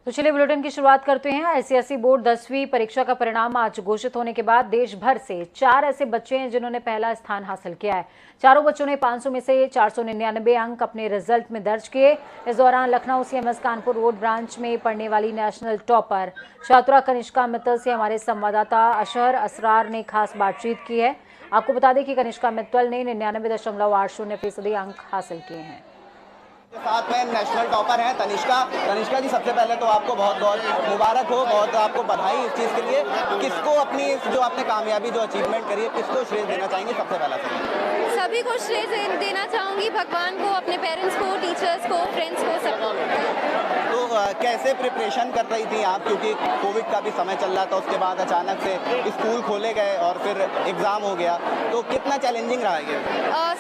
तो चलिए बुलेटिन की शुरुआत करते हैं। आईसीएसई बोर्ड 10वीं परीक्षा का परिणाम आज घोषित होने के बाद देश भर से 4 ऐसे बच्चे हैं जिन्होंने पहला स्थान हासिल किया है। चारों बच्चों ने 500 में से 499 अंक अपने रिजल्ट में दर्ज किए। इस दौरान Lucknow CMS Kanpur road branch में पढ़ने वाली नेशनल टॉपर छात्रा कनिष्का मित्तल से हमारे संवाददाता अशहर असरार ने खास बातचीत की है। आपको बता दें कि कनिष्का मित्तल ने 99.80% अंक हासिल किए हैं। साथ में नेशनल टॉपर हैं तनिष्का जी, सबसे पहले तो आपको बहुत बहुत मुबारक हो, बहुत आपको बधाई इस चीज़ के लिए। किसको अपनी जो आपने कामयाबी जो अचीवमेंट करी है, किसको श्रेय देना चाहेंगे? सबसे पहला सभी को श्रेय देना चाहूँगी, भगवान को, अपने पेरेंट्स को, टीचर्स को, फ्रेंड्स को, सबको। तो कैसे प्रिपरेशन कर रही थी आप, क्योंकि कोविड का भी समय चल रहा था, उसके बाद अचानक से स्कूल खोले गए और फिर एग्ज़ाम हो गया, तो कितना चैलेंजिंग रहा ये?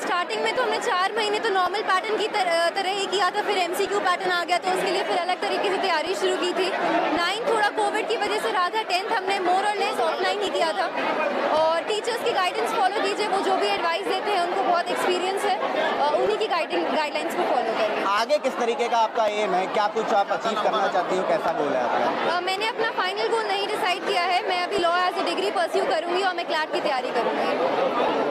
स्टार्टिंग में तो हमने 4 महीने तो नॉर्मल पैटर्न की तरह ही किया था, फिर एमसीक्यू पैटर्न आ गया तो उसके लिए फिर अलग तरीके से तैयारी शुरू की थी। 9th थोड़ा कोविड की वजह से रहा था, 10th हमने मोर और लेस ऑफलाइन ही किया था। और टीचर्स की गाइडेंस फॉलो कीजिए, वो जो भी एडवाइस देते हैं उनको बहुत एक्सपीरियंस है, उन्हीं की गाइडलाइंस को फॉलो करें। आगे किस तरीके का आपका एम है, क्या कुछ आप अचीव करना चाहती हो, कैसा गोल है आपका? मैंने अपना फाइनल गोल नहीं डिसाइड किया है, मैं अभी law as a degree pursue करूंगी और मैं क्लैट की तैयारी करूंगी।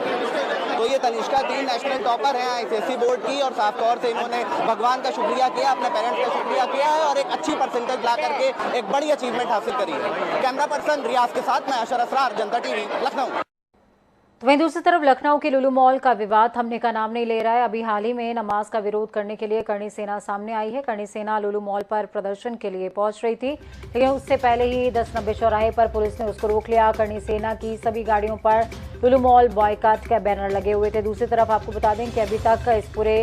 तो ये तनिष्का 3 नेशनल टॉपर हैं आईसीएसई बोर्ड की, और साफ तौर से इन्होंने भगवान का शुक्रिया किया, अपने पेरेंट्स का शुक्रिया किया है और एक अच्छी परसेंटेज ला करके एक बड़ी अचीवमेंट हासिल करी है। कैमरा पर्सन रियाज के साथ मैं अशर असरार, जनता टीवी, लखनऊ। तो वहीं दूसरी तरफ लखनऊ के लुलु मॉल का विवाद थमने का नाम नहीं ले रहा है। अभी हाल ही में नमाज का विरोध करने के लिए करणी सेना सामने आई है। करणी सेना लुलु मॉल पर प्रदर्शन के लिए पहुंच रही थी, लेकिन उससे पहले ही 1090 चौराहे पर पुलिस ने उसको रोक लिया। करणी सेना की सभी गाड़ियों पर लुलु मॉल बॉयकॉट के बैनर लगे हुए थे। दूसरी तरफ आपको बता दें कि अभी तक इस पूरे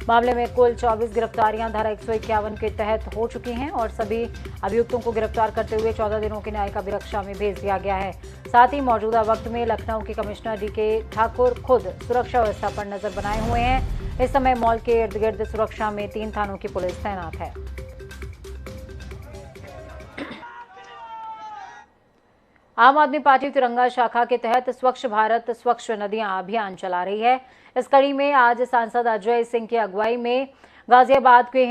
मामले में कुल 24 गिरफ्तारियां धारा 151 के तहत हो चुकी हैं और सभी अभियुक्तों को गिरफ्तार करते हुए 14 दिनों की न्यायिक अभिरक्षा में भेज दिया गया है। साथ ही मौजूदा वक्त में लखनऊ के कमिश्नर डीके ठाकुर खुद सुरक्षा व्यवस्था पर नजर बनाए हुए हैं। इस समय मॉल के इर्द गिर्द सुरक्षा में 3 थानों की पुलिस तैनात है। आम आदमी पार्टी तिरंगा शाखा के तहत स्वच्छ भारत स्वच्छ नदियां अभियान चला रही है। इस कड़ी में आज सांसद अजय सिंह की अगुवाई में गाजियाबाद के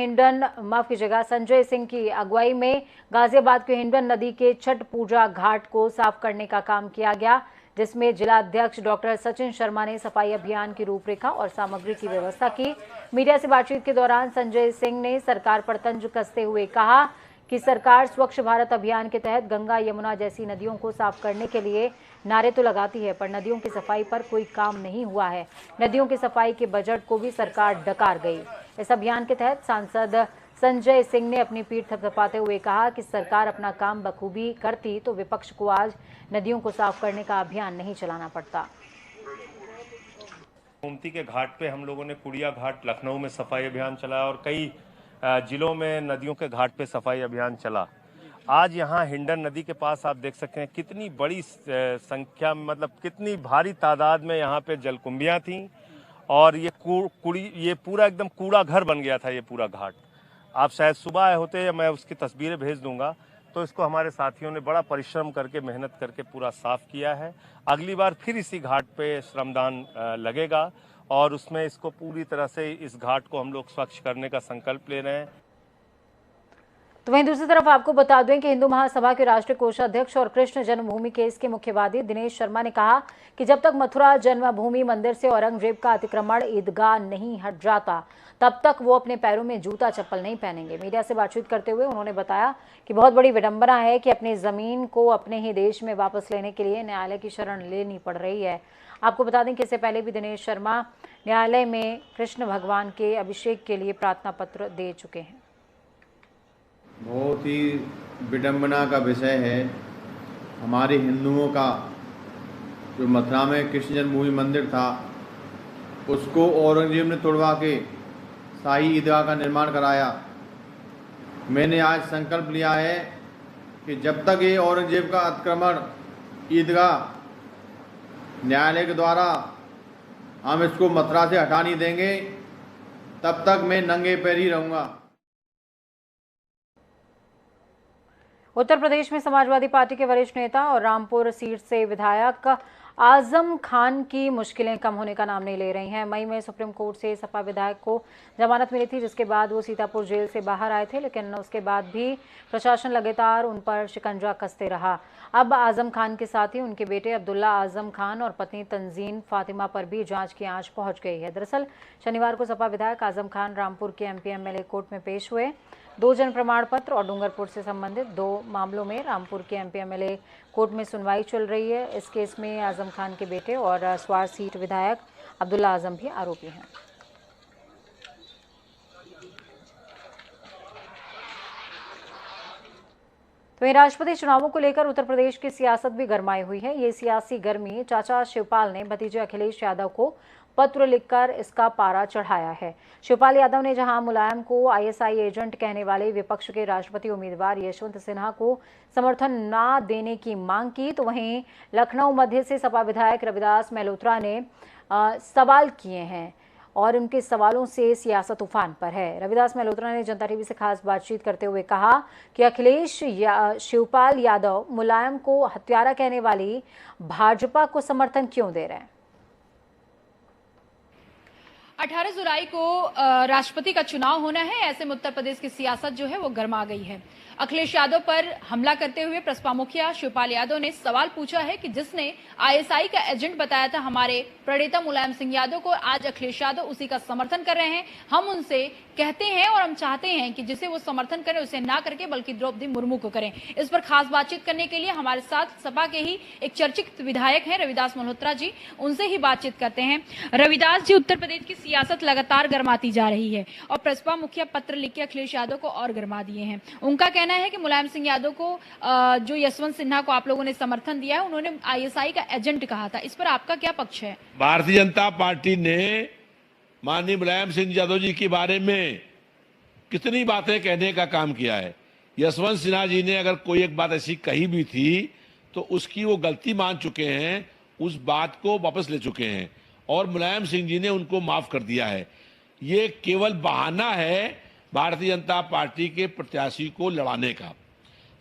संजय सिंह की अगुवाई में गाजियाबाद के हिंडन नदी के छठ पूजा घाट को साफ करने का काम किया गया, जिसमें जिला अध्यक्ष डॉक्टर सचिन शर्मा ने सफाई अभियान की रूपरेखा और सामग्री की व्यवस्था की। मीडिया से बातचीत के दौरान संजय सिंह ने सरकार पर तंज कसते हुए कहा कि सरकार स्वच्छ भारत अभियान के तहत गंगा यमुना जैसी नदियों को साफ करने के लिए नारे तो लगाती है, पर नदियों की सफाई पर कोई काम नहीं हुआ है। नदियों की सफाई के बजट को भी सरकार डकार गई। इस अभियान के तहत सांसद संजय सिंह ने अपनी पीठ थपथपाते हुए कहा कि सरकार अपना काम बखूबी करती तो विपक्ष को आज नदियों को साफ करने का अभियान नहीं चलाना पड़ता। गोमती के घाट पे हम लोगों ने कुड़िया घाट लखनऊ में सफाई अभियान चलाया और कई जिलों में नदियों के घाट पे सफाई अभियान चला। आज यहाँ हिंडन नदी के पास आप देख सकते हैं कितनी बड़ी संख्या में, मतलब कितनी भारी तादाद में यहाँ पे जलकुंभियाँ थीं और ये पूरा एकदम कूड़ा घर बन गया था। ये पूरा घाट आप शायद सुबह आए होते या मैं उसकी तस्वीरें भेज दूंगा, तो इसको हमारे साथियों ने बड़ा परिश्रम करके मेहनत करके पूरा साफ किया है। अगली बार फिर इसी घाट पे श्रमदान लगेगा और उसमें इसको पूरी तरह से इस घाट को हम लोग स्वच्छ करने का संकल्प ले रहे हैं। तो वहीं दूसरी तरफ आपको बता दें कि हिंदू महासभा के राष्ट्रीय कोषाध्यक्ष और कृष्ण जन्मभूमि केस के मुख्यवादी दिनेश शर्मा ने कहा कि जब तक मथुरा जन्मभूमि मंदिर से औरंगजेब का अतिक्रमण ईदगाह नहीं हट जाता, तब तक वो अपने पैरों में जूता चप्पल नहीं पहनेंगे। मीडिया से बातचीत करते हुए उन्होंने बताया कि बहुत बड़ी विडंबना है कि अपनी जमीन को अपने ही देश में वापस लेने के लिए न्यायालय की शरण लेनी पड़ रही है। आपको बता दें कि इससे पहले भी दिनेश शर्मा न्यायालय में कृष्ण भगवान के अभिषेक के लिए प्रार्थना पत्र दे चुके हैं। बहुत ही विडंबना का विषय है। हमारे हिंदुओं का जो मथुरा में कृष्ण जन्मभूमि मंदिर था, उसको औरंगजेब ने तोड़वा के शाही ईदगाह का निर्माण कराया। मैंने आज संकल्प लिया है कि जब तक ये औरंगजेब का अतिक्रमण ईदगाह न्यायालय के द्वारा हम इसको मथुरा से हटा नहीं देंगे, तब तक मैं नंगे पैर ही रहूँगा। उत्तर प्रदेश में समाजवादी पार्टी के वरिष्ठ नेता और रामपुर सीट से विधायक आजम खान की मुश्किलें कम होने का नाम नहीं ले रही हैं। मई में सुप्रीम कोर्ट से सपा विधायक को जमानत मिली थी, जिसके बाद वो सीतापुर जेल से बाहर आए थे, लेकिन उसके बाद भी प्रशासन लगातार उन पर शिकंजा कसते रहा। अब आजम खान के साथ ही उनके बेटे अब्दुल्ला आजम खान और पत्नी तंजीन फातिमा पर भी जांच की आंच पहुंच गई है। दरअसल शनिवार को सपा विधायक आजम खान रामपुर के एमपी एमएलए कोर्ट में पेश हुए। 2 जन प्रमाण पत्र और डूंगरपुर से संबंधित 2 मामलों में रामपुर के एमपी एमएलए कोर्ट में सुनवाई चल रही है। इस केस में आजम खान के बेटे और स्वार सीट विधायक अब्दुल्ला आजम भी आरोपी हैं। तो राष्ट्रपति चुनावों को लेकर उत्तर प्रदेश की सियासत भी गरमाई हुई है। ये सियासी गर्मी चाचा शिवपाल ने भतीजे अखिलेश यादव को पत्र लिखकर इसका पारा चढ़ाया है। शिवपाल यादव ने जहां मुलायम को आईएसआई एजेंट कहने वाले विपक्ष के राष्ट्रपति उम्मीदवार यशवंत सिन्हा को समर्थन न देने की मांग की, तो वहीं लखनऊ मध्य से सपा विधायक रविदास मेहलोत्रा ने सवाल किए हैं और उनके सवालों से सियासत उफान पर है। रविदास मेहलोत्रा ने जनता टीवी से खास बातचीत करते हुए कहा कि अखिलेश शिवपाल यादव मुलायम को हत्यारा कहने वाली भाजपा को समर्थन क्यों दे रहे हैं। 18 जुलाई को राष्ट्रपति का चुनाव होना है। ऐसे में उत्तर प्रदेश की सियासत जो है वो गर्मा गई है। अखिलेश यादव पर हमला करते हुए प्रसपा मुखिया शिवपाल यादव ने सवाल पूछा है कि जिसने आईएसआई का एजेंट बताया था हमारे प्रणेता मुलायम सिंह यादव को, आज अखिलेश यादव उसी का समर्थन कर रहे हैं। हम उनसे कहते हैं और हम चाहते हैं कि जिसे वो समर्थन करें उसे ना करके बल्कि द्रौपदी मुर्मू को करें। इस पर खास बातचीत करने के लिए हमारे साथ सपा के ही एक चर्चित विधायक हैं रविदास मल्होत्रा जी, उनसे ही बातचीत करते हैं। रविदास जी, उत्तर प्रदेश की सियासत लगातार गर्माती जा रही है और प्रसपा मुखिया पत्र लिख के अखिलेश यादव को और गर्मा दिए हैं। उनका कहना है कि मुलायम सिंह यादव को जो यशवंत सिन्हा को आप लोगों ने समर्थन दिया है, उन्होंने आईएसआई का एजेंट कहा था। इस पर आपका क्या पक्ष है? भारतीय जनता पार्टी ने माननीय मुलायम सिंह यादव जी के बारे में कितनी बातें कहने का काम किया है। यशवंत सिन्हा जी ने अगर कोई एक बात ऐसी कही भी थी तो उसकी वो गलती मान चुके हैं, उस बात को वापस ले चुके हैं और मुलायम सिंह जी ने उनको माफ कर दिया है। ये केवल बहाना है भारतीय जनता पार्टी के प्रत्याशी को लड़ाने का।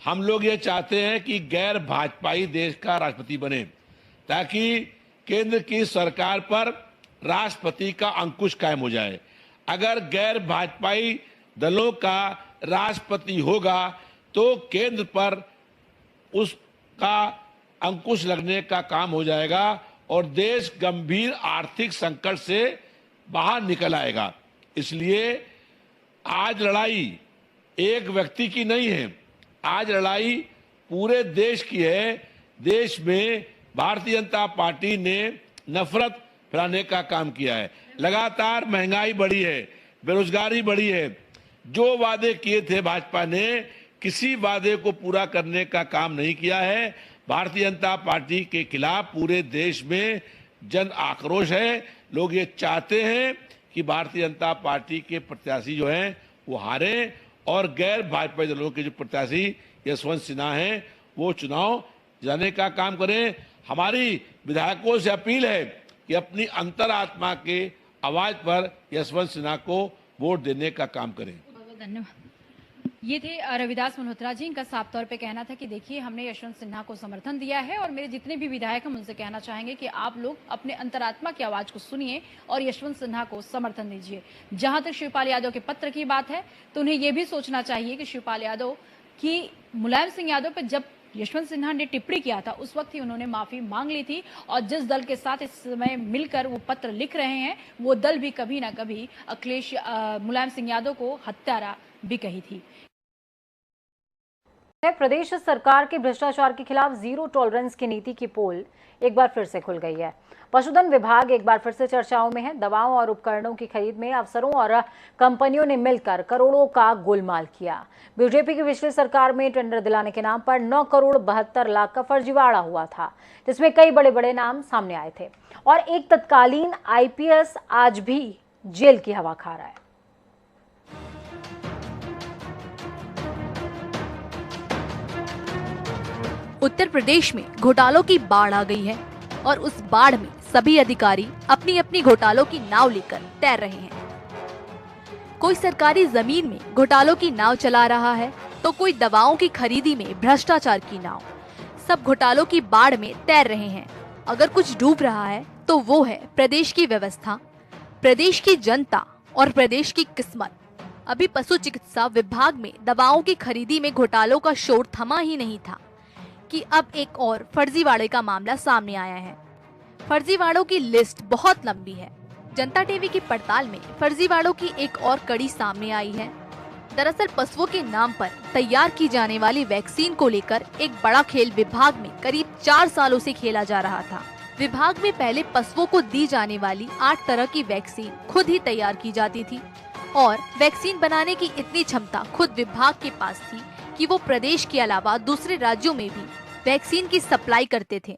हम लोग ये चाहते हैं कि गैर भाजपाई देश का राष्ट्रपति बने ताकि केंद्र की सरकार पर राष्ट्रपति का अंकुश कायम हो जाए। अगर गैर भाजपाई दलों का राष्ट्रपति होगा तो केंद्र पर उसका अंकुश लगने का काम हो जाएगा और देश गंभीर आर्थिक संकट से बाहर निकल आएगा। इसलिए आज लड़ाई एक व्यक्ति की नहीं है, आज लड़ाई पूरे देश की है। देश में भारतीय जनता पार्टी ने नफरत फैलाने का काम किया है। लगातार महंगाई बढ़ी है, बेरोजगारी बढ़ी है। जो वादे किए थे भाजपा ने, किसी वादे को पूरा करने का काम नहीं किया है। भारतीय जनता पार्टी के खिलाफ पूरे देश में जन आक्रोश है। लोग ये चाहते हैं कि भारतीय जनता पार्टी के प्रत्याशी जो हैं वो हारे और गैर भाजपाई दलों के जो प्रत्याशी यशवंत सिन्हा हैं वो चुनाव जाने का काम करें। हमारी विधायकों से अपील है कि अपनी अंतरात्मा के आवाज पर यशवंत सिन्हा को वोट देने का काम करें। धन्यवाद। ये थे रविदास मल्होत्रा जी। इनका साफ तौर पे कहना था कि देखिए हमने यशवंत सिन्हा को समर्थन दिया है और मेरे जितने भी विधायक हम उनसे कहना चाहेंगे कि आप लोग अपने अंतरात्मा की आवाज को सुनिए और यशवंत सिन्हा को समर्थन दीजिए। जहां तक शिवपाल यादव के पत्र की बात है तो उन्हें यह भी सोचना चाहिए कि शिवपाल यादव की मुलायम सिंह यादव पर जब यशवंत सिन्हा ने टिप्पणी किया था उस वक्त ही उन्होंने माफी मांग ली थी और जिस दल के साथ इस समय मिलकर वो पत्र लिख रहे हैं वो दल भी कभी ना कभी अखिलेश मुलायम सिंह यादव को हत्यारा भी कही थी। प्रदेश सरकार के भ्रष्टाचार के खिलाफ जीरो टॉलरेंस की नीति की पोल एक बार फिर से खुल गई है। पशुधन विभाग एक बार फिर से चर्चाओं में है। दवाओं और उपकरणों की खरीद में अफसरों और कंपनियों ने मिलकर करोड़ों का गोलमाल किया। बीजेपी की पिछली सरकार में टेंडर दिलाने के नाम पर 9 करोड़ 72 लाख का फर्जीवाड़ा हुआ था, जिसमें कई बड़े बड़े नाम सामने आए थे और एक तत्कालीन आईपीएस आज भी जेल की हवा खा रहा है। उत्तर प्रदेश में घोटालों की बाढ़ आ गई है और उस बाढ़ में सभी अधिकारी अपनी अपनी घोटालों की नाव लेकर तैर रहे हैं। कोई सरकारी जमीन में घोटालों की नाव चला रहा है तो कोई दवाओं की खरीदी में भ्रष्टाचार की नाव। सब घोटालों की बाढ़ में तैर रहे हैं। अगर कुछ डूब रहा है तो वो है प्रदेश की व्यवस्था, प्रदेश की जनता और प्रदेश की किस्मत। अभी पशु चिकित्सा विभाग में दवाओं की खरीदी में घोटालों का शोर थमा ही नहीं था कि अब एक और फर्जीवाड़े का मामला सामने आया है। फर्जीवाड़ों की लिस्ट बहुत लंबी है। जनता टीवी की पड़ताल में फर्जीवाड़ों की एक और कड़ी सामने आई है। दरअसल पशुओं के नाम पर तैयार की जाने वाली वैक्सीन को लेकर एक बड़ा खेल विभाग में करीब 4 सालों से खेला जा रहा था। विभाग में पहले पशुओं को दी जाने वाली 8 तरह की वैक्सीन खुद ही तैयार की जाती थी और वैक्सीन बनाने की इतनी क्षमता खुद विभाग के पास थी कि वो प्रदेश के अलावा दूसरे राज्यों में भी वैक्सीन की सप्लाई करते थे।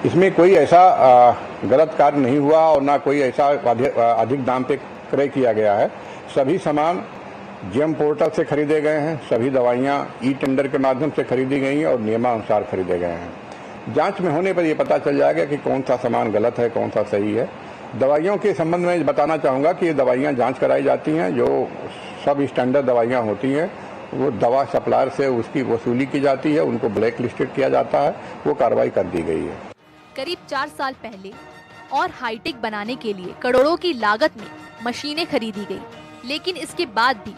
इसमें कोई ऐसा गलत कार्य नहीं हुआ और ना कोई ऐसा अधिक दाम पे क्रय किया गया है। सभी सामान जीएम पोर्टल से खरीदे गए हैं। सभी दवाइयाँ ई टेंडर के माध्यम से खरीदी गई हैं और नियमानुसार खरीदे गए हैं। जांच में होने पर यह पता चल जाएगा कि कौन सा सामान गलत है, कौन सा सही है। दवाइयों के संबंध में बताना चाहूँगा कि ये दवाइयाँ जांच कराई जाती हैं। जो सब स्टैंडर्ड दवाइयाँ होती हैं वो दवा सप्लायर से उसकी वसूली की जाती है, उनको ब्लैक लिस्टेड किया जाता है, वो कार्रवाई कर दी गई है। करीब 4 साल पहले और हाईटेक बनाने के लिए करोड़ों की लागत में मशीनें खरीदी गई, लेकिन इसके बाद भी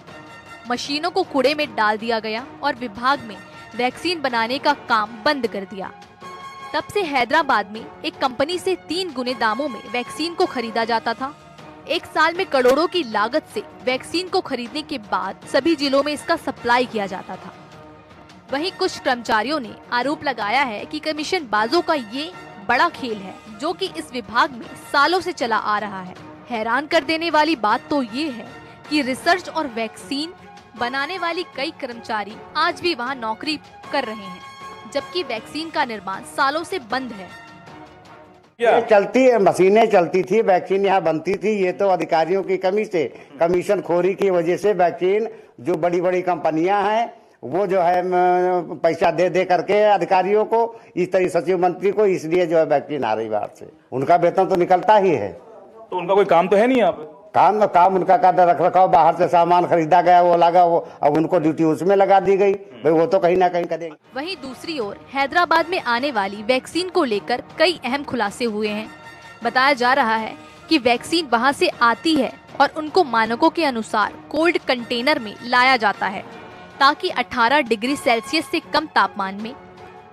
मशीनों को कूड़े में डाल दिया गया और विभाग में वैक्सीन बनाने का काम बंद कर दिया। तब से हैदराबाद में एक कंपनी से 3 गुने दामों में वैक्सीन को खरीदा जाता था। एक साल में करोड़ों की लागत से वैक्सीन को खरीदने के बाद सभी जिलों में इसका सप्लाई किया जाता था। वहीं कुछ कर्मचारियों ने आरोप लगाया है कि कमीशन बाजों का ये बड़ा खेल है जो कि इस विभाग में सालों से चला आ रहा है। हैरान कर देने वाली बात तो ये है कि रिसर्च और वैक्सीन बनाने वाली कई कर्मचारी आज भी वहाँ नौकरी कर रहे हैं, जबकि वैक्सीन का निर्माण सालों से बंद है। ये चलती है, मशीनें चलती थी, वैक्सीन यहाँ बनती थी। ये तो अधिकारियों की कमी से, कमीशन खोरी की वजह से वैक्सीन जो बड़ी बड़ी कंपनियां हैं वो जो है पैसा दे दे करके अधिकारियों को, इस तरह सचिव मंत्री को, इसलिए जो है वैक्सीन आ रही बाहर से। उनका वेतन तो निकलता ही है, तो उनका कोई काम तो है नहीं यहाँ पे। काम उनका का रख रखाव, बाहर से सामान खरीदा गया वो लगा, वो अब उनको ड्यूटी उसमें लगा दी गई, भाई वो तो कहीं ना कहीं करेंगे। वहीं दूसरी ओर हैदराबाद में आने वाली वैक्सीन को लेकर कई अहम खुलासे हुए हैं। बताया जा रहा है कि वैक्सीन वहां से आती है और उनको मानकों के अनुसार कोल्ड कंटेनर में लाया जाता है ताकि 18 डिग्री सेल्सियस से कम तापमान में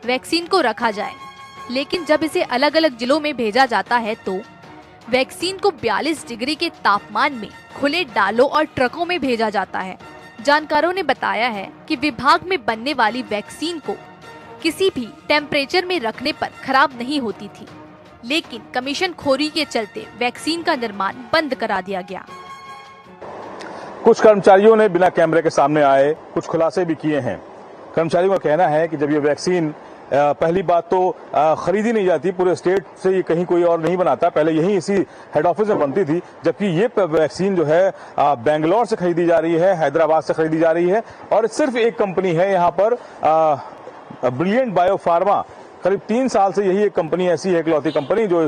वैक्सीन को रखा जाए। लेकिन जब इसे अलग अलग जिलों में भेजा जाता है तो वैक्सीन को 42 डिग्री के तापमान में खुले डालों और ट्रकों में भेजा जाता है। जानकारों ने बताया है कि विभाग में बनने वाली वैक्सीन को किसी भी टेम्परेचर में रखने पर खराब नहीं होती थी, लेकिन कमीशन खोरी के चलते वैक्सीन का निर्माण बंद करा दिया गया। कुछ कर्मचारियों ने बिना कैमरे के सामने आए कुछ खुलासे भी किए हैं। कर्मचारियों का कहना है कि जब ये वैक्सीन पहली बात तो खरीदी नहीं जाती, पूरे स्टेट से ये कहीं कोई और नहीं बनाता, पहले यही इसी हेड ऑफिस में बनती थी, जबकि ये वैक्सीन जो है बेंगलोर से खरीदी जा रही है, हैदराबाद से खरीदी जा रही है और सिर्फ एक कंपनी है यहाँ पर, ब्रिलियंट बायो फार्मा। करीब 3 साल से यही एक कंपनी ऐसी है, इकलौती कंपनी जो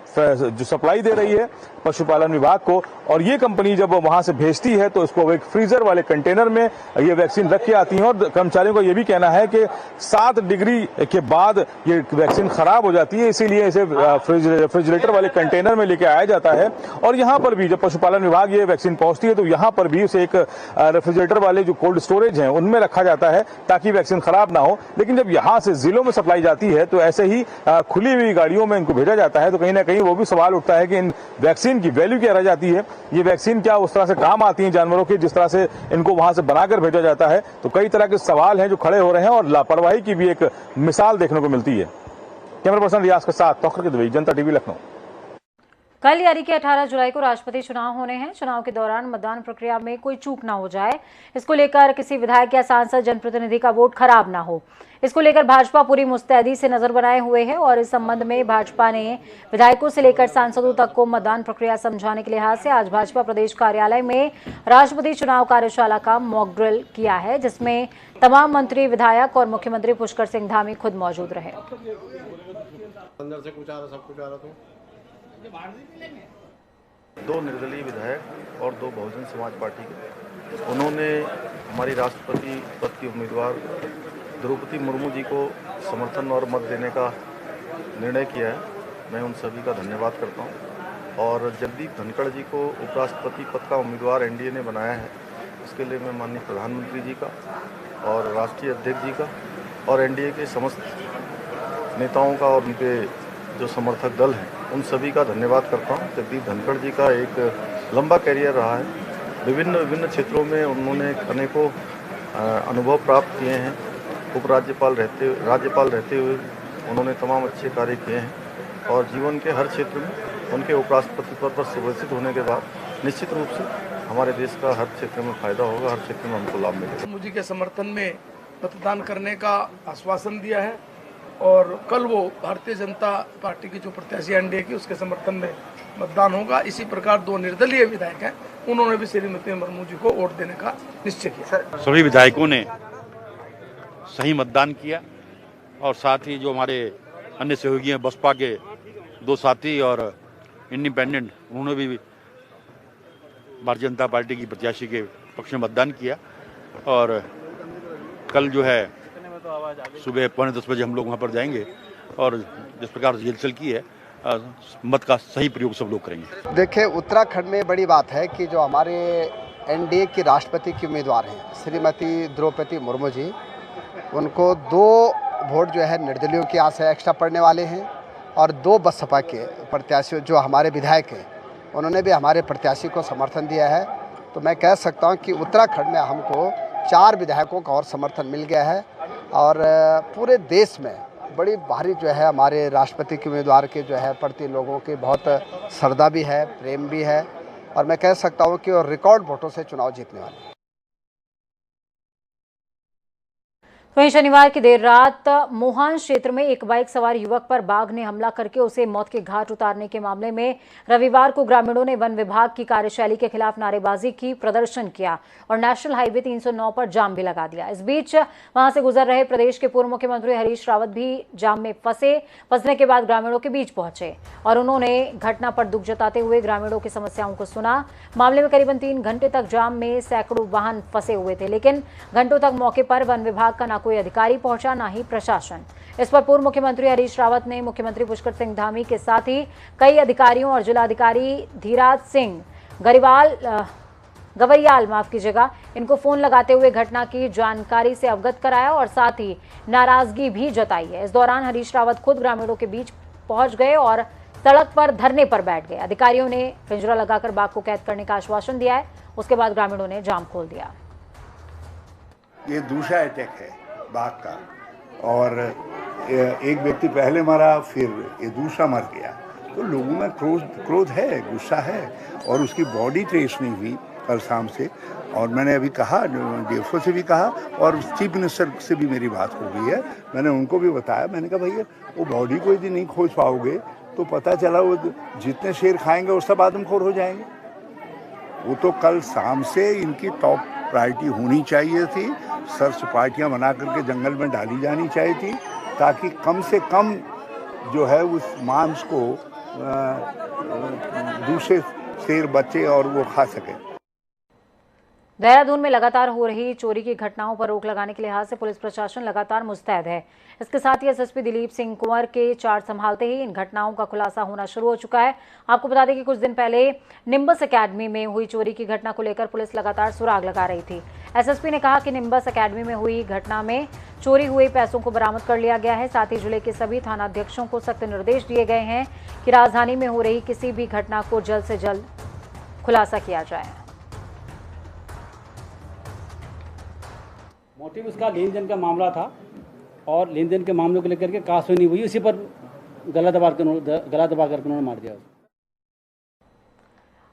सप्लाई दे रही है पशुपालन विभाग को। और ये कंपनी जब वहां से भेजती है तो इसको एक फ्रीजर वाले कंटेनर में ये वैक्सीन रख के आती है और कर्मचारियों को ये भी कहना है कि 7 डिग्री के बाद ये वैक्सीन खराब हो जाती है, इसीलिए इसे रेफ्रिजरेटर वाले कंटेनर में लेके आया जाता है। और यहाँ पर भी जब पशुपालन विभाग ये वैक्सीन पहुंचती है तो यहाँ पर भी उसे एक रेफ्रिजरेटर वाले जो कोल्ड स्टोरेज है उनमें रखा जाता है ताकि वैक्सीन खराब ना हो। लेकिन जब यहाँ से जिलों में सप्लाई जाती है तो ऐसे ही खुली हुई गाड़ियों में इनको भेजा जाता है, तो कहीं ना कहीं वो भी सवाल उठता है कि इन वैक्सीन की वैल्यू क्या रह जाती है, ये वैक्सीन क्या उस तरह से काम आती है जानवरों के जिस तरह से इनको वहां से बनाकर भेजा जाता है। तो कई तरह के सवाल हैं जो खड़े हो रहे हैं और लापरवाही की भी एक मिसाल देखने को मिलती है। कैमरा पर्सन रियाज के साथ तौकर के दुबई, जनता टीवी, लखनऊ। कल यानी कि 18 जुलाई को राष्ट्रपति चुनाव होने हैं। चुनाव के दौरान मतदान प्रक्रिया में कोई चूक ना हो जाए, इसको लेकर किसी विधायक या सांसद जनप्रतिनिधि का वोट खराब ना हो, इसको लेकर भाजपा पूरी मुस्तैदी से नजर बनाए हुए है। और इस संबंध में भाजपा ने विधायकों से लेकर सांसदों तक को मतदान प्रक्रिया समझाने के लिहाज से आज भाजपा प्रदेश कार्यालय में राष्ट्रपति चुनाव कार्यशाला का मॉक ड्रिल किया है, जिसमें तमाम मंत्री, विधायक और मुख्यमंत्री पुष्कर सिंह धामी खुद मौजूद रहे। अंदर से कुछ आ रहा, सब कुछ आ रहा। तो 2 निर्दलीय विधायक और 2 बहुजन समाज पार्टी के, उन्होंने हमारी राष्ट्रपति पद की उम्मीदवार द्रौपदी मुर्मू जी को समर्थन और मत देने का निर्णय किया है। मैं उन सभी का धन्यवाद करता हूं। और जगदीप धनखड़ जी को उपराष्ट्रपति पद का उम्मीदवार एनडीए ने बनाया है, इसके लिए मैं माननीय प्रधानमंत्री जी का और राष्ट्रीय अध्यक्ष जी का और एनडीए के समस्त नेताओं का और उनके जो समर्थक दल हैं उन सभी का धन्यवाद करता हूं। जगदीप धनखड़ जी का एक लंबा कैरियर रहा है, विभिन्न क्षेत्रों में उन्होंने अनेकों अनुभव प्राप्त किए हैं। राज्यपाल रहते हुए उन्होंने तमाम अच्छे कार्य किए हैं और जीवन के हर क्षेत्र में उनके उपराष्ट्रपति पद पर सुव्यवस्थित होने के बाद निश्चित रूप से हमारे देश का हर क्षेत्र में फायदा होगा, हर क्षेत्र में हमको लाभ मिलेगा। मोदी के समर्थन में मतदान करने का आश्वासन दिया है और कल वो भारतीय जनता पार्टी की जो प्रत्याशी एनडीए की उसके समर्थन में मतदान होगा। इसी प्रकार 2 निर्दलीय विधायक हैं, उन्होंने भी श्रीमती मुर्मू जी को वोट देने का निश्चय किया। सभी विधायकों ने सही मतदान किया और साथ ही जो हमारे अन्य सहयोगी हैं, बसपा के 2 साथी और इंडिपेंडेंट, उन्होंने भी भारतीय जनता पार्टी की प्रत्याशी के पक्ष में मतदान किया। और कल जो है सुबह 9:45 बजे हम लोग वहाँ पर जाएंगे और जिस प्रकार रिहर्सल की है मत का सही प्रयोग सब लोग करेंगे। देखिए, उत्तराखंड में बड़ी बात है कि जो हमारे एनडीए की राष्ट्रपति की उम्मीदवार हैं श्रीमती द्रौपदी मुर्मू जी, उनको 2 वोट जो है निर्दलियों की आस है एक्स्ट्रा पड़ने वाले हैं और 2 बसपा के प्रत्याशी जो हमारे विधायक हैं उन्होंने भी हमारे प्रत्याशी को समर्थन दिया है। तो मैं कह सकता हूं कि उत्तराखंड में हमको 4 विधायकों का और समर्थन मिल गया है और पूरे देश में बड़ी भारी जो है हमारे राष्ट्रपति के उम्मीदवार के जो है प्रति लोगों की बहुत श्रद्धा भी है, प्रेम भी है और मैं कह सकता हूं कि रिकॉर्ड वोटों से चुनाव जीतने वाले। वहीं शनिवार की देर रात मोहान क्षेत्र में एक बाइक सवार युवक पर बाघ ने हमला करके उसे मौत के घाट उतारने के मामले में रविवार को ग्रामीणों ने वन विभाग की कार्यशैली के खिलाफ नारेबाजी की, प्रदर्शन किया और नेशनल हाईवे 309 पर जाम भी लगा दिया। इस बीच वहां से गुजर रहे प्रदेश के पूर्व मुख्यमंत्री हरीश रावत भी जाम में फंसने के बाद ग्रामीणों के बीच पहुंचे और उन्होंने घटना पर दुख जताते हुए ग्रामीणों की समस्याओं को सुना। मामले में करीबन 3 घंटे तक जाम में सैकड़ों वाहन फंसे हुए थे, लेकिन घंटों तक मौके पर वन विभाग का कोई अधिकारी पहुंचा, ना ही प्रशासन। इस पर पूर्व मुख्यमंत्री हरीश रावत ने मुख्यमंत्री पुष्कर सिंह धामी के साथ ही कई अधिकारियों और जिलाधिकारी धीराज सिंह गवरियाल इनको फोन लगाते हुए घटना की जानकारी से अवगत कराया और साथ ही नाराजगी भी जताई है। इस दौरान हरीश रावत खुद ग्रामीणों के बीच पहुंच गए और सड़क पर धरने पर बैठ गए। अधिकारियों ने पिंजरा लगाकर बाघ को कैद करने का आश्वासन दिया है। उसके बाद ग्रामीणों ने जाम खोल दिया। ये दूसरा अटैक है बाघ का और एक व्यक्ति पहले मरा, फिर ये दूसरा मर गया। तो लोगों में क्रोध है, गुस्सा है और उसकी बॉडी ट्रेस नहीं हुई कल शाम से। और मैंने अभी कहा, डीएफओ से भी कहा और चीफ मिनिस्टर से भी मेरी बात हो गई है। मैंने उनको भी बताया, मैंने कहा भैया वो बॉडी को यदि नहीं खोज पाओगे तो पता चला वो जितने शेर खाएंगे वो सब आदमखोर हो जाएंगे। वो तो कल शाम से इनकी टॉप प्रायोरिटी होनी चाहिए थी। सर्च पार्टियां बना करके जंगल में डाली जानी चाहिए थी ताकि कम से कम जो है उस मांस को दूसरे शेर बचे और वो खा सके। देहरादून में लगातार हो रही चोरी की घटनाओं पर रोक लगाने के लिहाज से पुलिस प्रशासन लगातार मुस्तैद है। इसके साथ ही एसएसपी दिलीप सिंह कुंवर के चार्ज संभालते ही इन घटनाओं का खुलासा होना शुरू हो चुका है। आपको बता दें कि कुछ दिन पहले निम्बस एकेडमी में हुई चोरी की घटना को लेकर पुलिस लगातार सुराग लगा रही थी। एसएसपी ने कहा कि निम्बस एकेडमी में हुई घटना में चोरी हुए पैसों को बरामद कर लिया गया है। साथ ही जिले के सभी थानाध्यक्षों को सख्त निर्देश दिए गए हैं कि राजधानी में हो रही किसी भी घटना को जल्द से जल्द खुलासा किया जाए। मोटिव उसका लेन देन का मामला था और लेन देन के मामलों को लेकर के कहा सुनी हुई, उसी पर गला दबा करके उन्होंने मार दिया।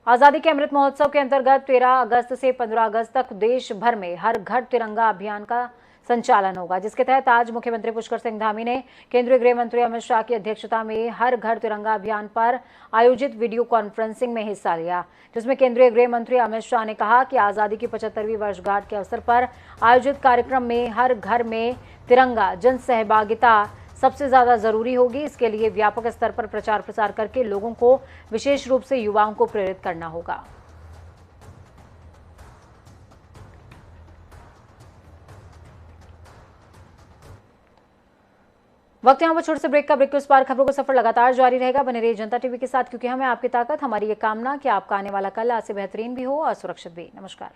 आजादी के अमृत महोत्सव के अंतर्गत 13 अगस्त से 15 अगस्त तक देश भर में हर घर तिरंगा अभियान का संचालन होगा, जिसके तहत आज मुख्यमंत्री पुष्कर सिंह धामी ने केंद्रीय गृह मंत्री अमित शाह की अध्यक्षता में हर घर तिरंगा अभियान पर आयोजित वीडियो कॉन्फ्रेंसिंग में हिस्सा लिया, जिसमें केंद्रीय गृह मंत्री अमित शाह ने कहा कि आजादी की 75वीं वर्षगांठ के अवसर पर आयोजित कार्यक्रम में हर घर में तिरंगा जन सहभागिता सबसे ज्यादा जरूरी होगी। इसके लिए व्यापक स्तर पर प्रचार प्रसार करके लोगों को, विशेष रूप से युवाओं को प्रेरित करना होगा। वक्त यहाँ पर छोटे से ब्रेक का। ब्रेक के उस पार खबरों का सफर लगातार जारी रहेगा। बने रहिए जनता टीवी के साथ, क्योंकि हमें आपकी ताकत, हमारी ये कामना कि आपका आने वाला कल आज से बेहतरीन भी हो और सुरक्षित भी। नमस्कार।